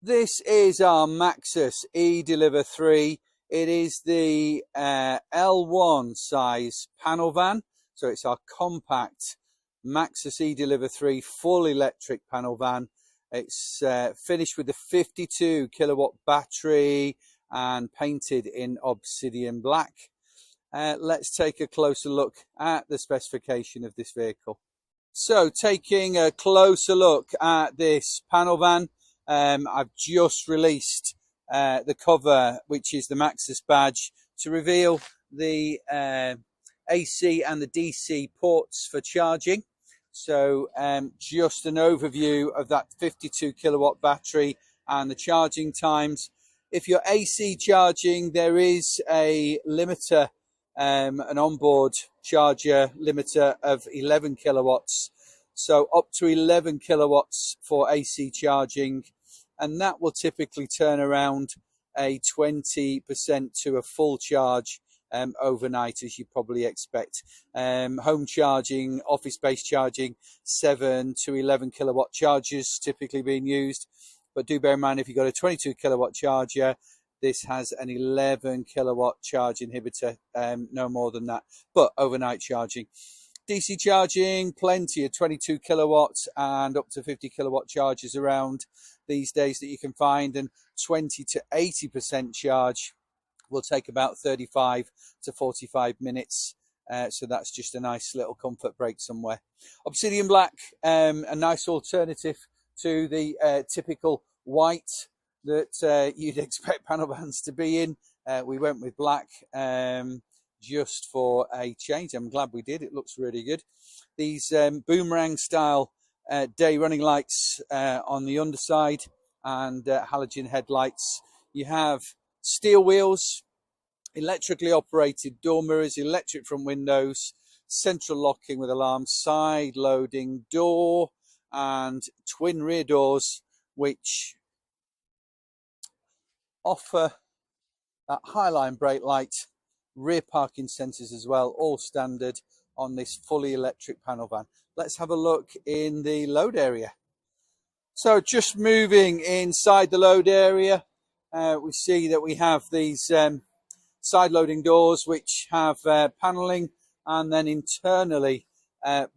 This is our Maxusedeliver 3. It is the L1 size panel van. So it's our compact Maxusedeliver 3 full electric panel van. It's finished with a 52 kilowatt battery and painted in obsidian black. Let's take a closer look at the specification of this vehicle. So taking a closer look at this panel van, I've just released the cover, which is the Maxus badge, to reveal the AC and the DC ports for charging. So just an overview of that 52 kilowatt battery and the charging times. If you're AC charging, there is a limiter, an onboard charger limiter of 11 kilowatts. So up to 11 kilowatts for AC charging, and that will typically turn around a 20% to a full charge overnight, as you probably expect. Home charging, office-based charging, 7 to 11 kilowatt chargers typically being used. But do bear in mind, if you've got a 22 kilowatt charger, this has an 11 kilowatt charge inhibitor, no more than that, but overnight charging. DC charging, plenty of 22 kilowatts and up to 50 kilowatt chargers around these days that you can find, and 20 to 80% charge will take about 35 to 45 minutes. So that's just a nice little comfort break somewhere. Obsidian black, a nice alternative to the typical white that you'd expect panel vans to be in. We went with black just for a change. I'm glad we did. It looks really good. These boomerang style day running lights on the underside and halogen headlights. You have steel wheels, electrically operated door mirrors, electric front windows, central locking with alarm, side loading door, and twin rear doors, which offer that highline brake light, rear parking sensors as well, all standard on this fully electric panel van. Let's have a look in the load area. So just moving inside the load area, we see that we have these side loading doors which have paneling, and then internally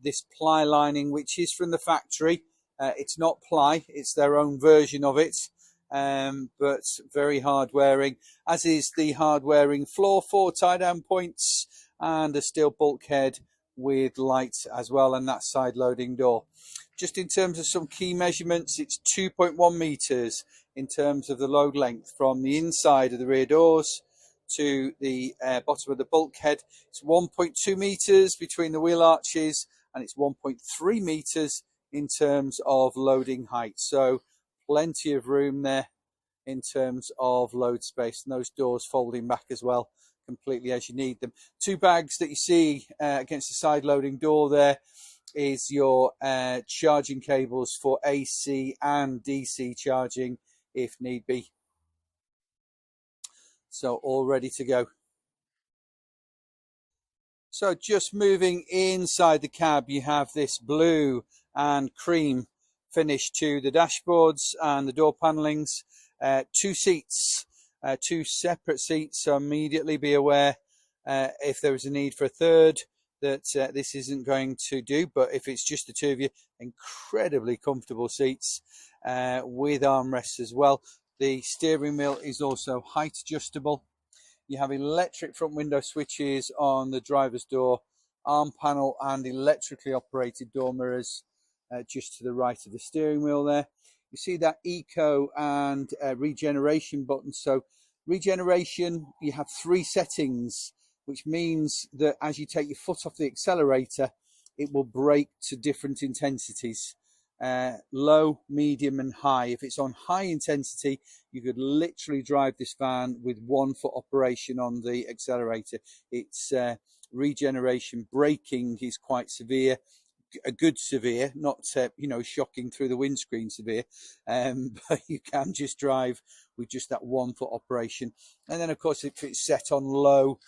this ply lining, which is from the factory. It's not ply, it's their own version of it, but very hard wearing, as is the hard wearing floor, 4 tie down points and a steel bulkhead with light as well, and that side loading door. Just in terms of some key measurements, it's 2.1 meters in terms of the load length from the inside of the rear doors to the bottom of the bulkhead. It's 1.2 meters between the wheel arches, and it's 1.3 meters in terms of loading height. So plenty of room there in terms of load space, and those doors folding back as well completely as you need them. 2 bags that you see against the side loading door there is your charging cables for AC and DC charging if need be. So all ready to go. So just moving inside the cab, you have this blue and cream finish to the dashboards and the door panelings. 2 seats, 2 separate seats, so immediately be aware if there is a need for a third that this isn't going to do. But if it's just the 2 of you, incredibly comfortable seats with armrests as well. The steering wheel is also height adjustable. You have electric front window switches on the driver's door, arm panel, and electrically operated door mirrors just to the right of the steering wheel there. You see that eco and regeneration button. So regeneration, you have 3 settings, which means that as you take your foot off the accelerator, it will brake to different intensities. Low, medium and high. If it's on high intensity, you could literally drive this van with 1 foot operation on the accelerator. Its regeneration braking is quite severe, a good severe, not shocking through the windscreen severe, but you can just drive with just that 1 foot operation. And then of course, if it's set on low,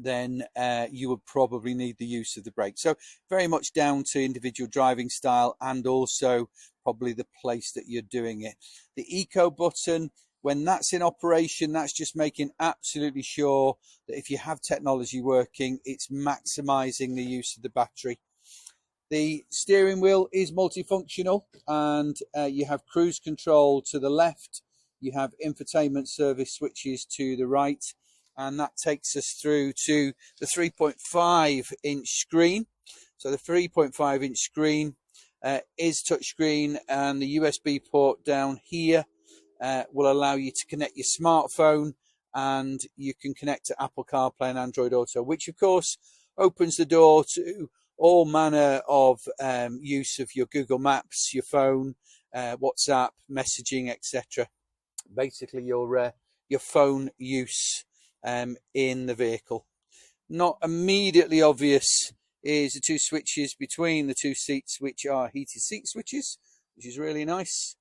then you would probably need the use of the brake. So very much down to individual driving style and also probably the place that you're doing it. The eco button, when that's in operation, that's just making absolutely sure that if you have technology working, it's maximizing the use of the battery. The steering wheel is multifunctional, and you have cruise control to the left. You have infotainment service switches to the right, and that takes us through to the 3.5-inch screen. So the 3.5-inch screen is touchscreen, and the USB port down here will allow you to connect your smartphone, and you can connect to Apple CarPlay and Android Auto, which of course opens the door to all manner of use of your Google Maps, your phone, WhatsApp, messaging, etc. Basically your phone use in the vehicle. Not immediately obvious is the two switches between the two seats, which are heated seat switches, which is really nice.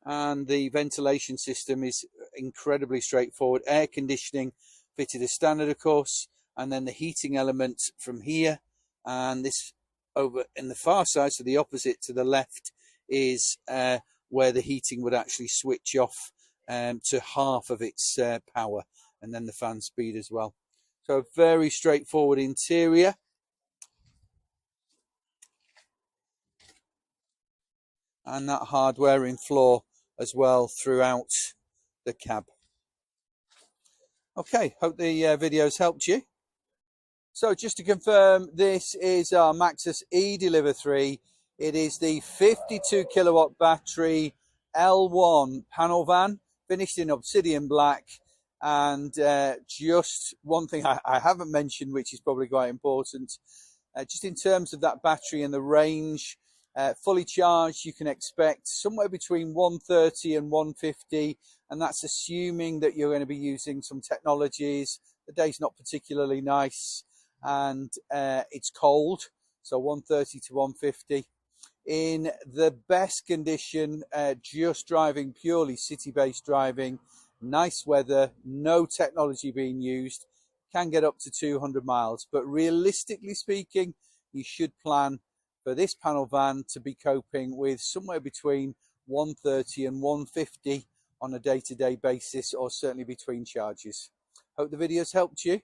And the ventilation system is incredibly straightforward. Air conditioning fitted as standard, of course, and then the heating element from here, and this over in the far side, so the opposite to the left, is where the heating would actually switch off to half of its power, and then the fan speed as well. So a very straightforward interior. And that hardware in floor as well throughout the cab. Okay, hope the video's helped you. So just to confirm, this is our Maxusedeliver 3. It is the 52 kilowatt battery L1 panel van, finished in obsidian black. And just one thing I haven't mentioned, which is probably quite important, just in terms of that battery and the range, fully charged, you can expect somewhere between 130 and 150, and that's assuming that you're going to be using some technologies. The day's not particularly nice, and it's cold, so 130 to 150. In the best condition, just driving, purely city-based driving, nice weather, no technology being used, can get up to 200 miles. But realistically speaking, you should plan for this panel van to be coping with somewhere between 130 and 150 on a day-to-day basis, or certainly between charges. Hope the video's helped you.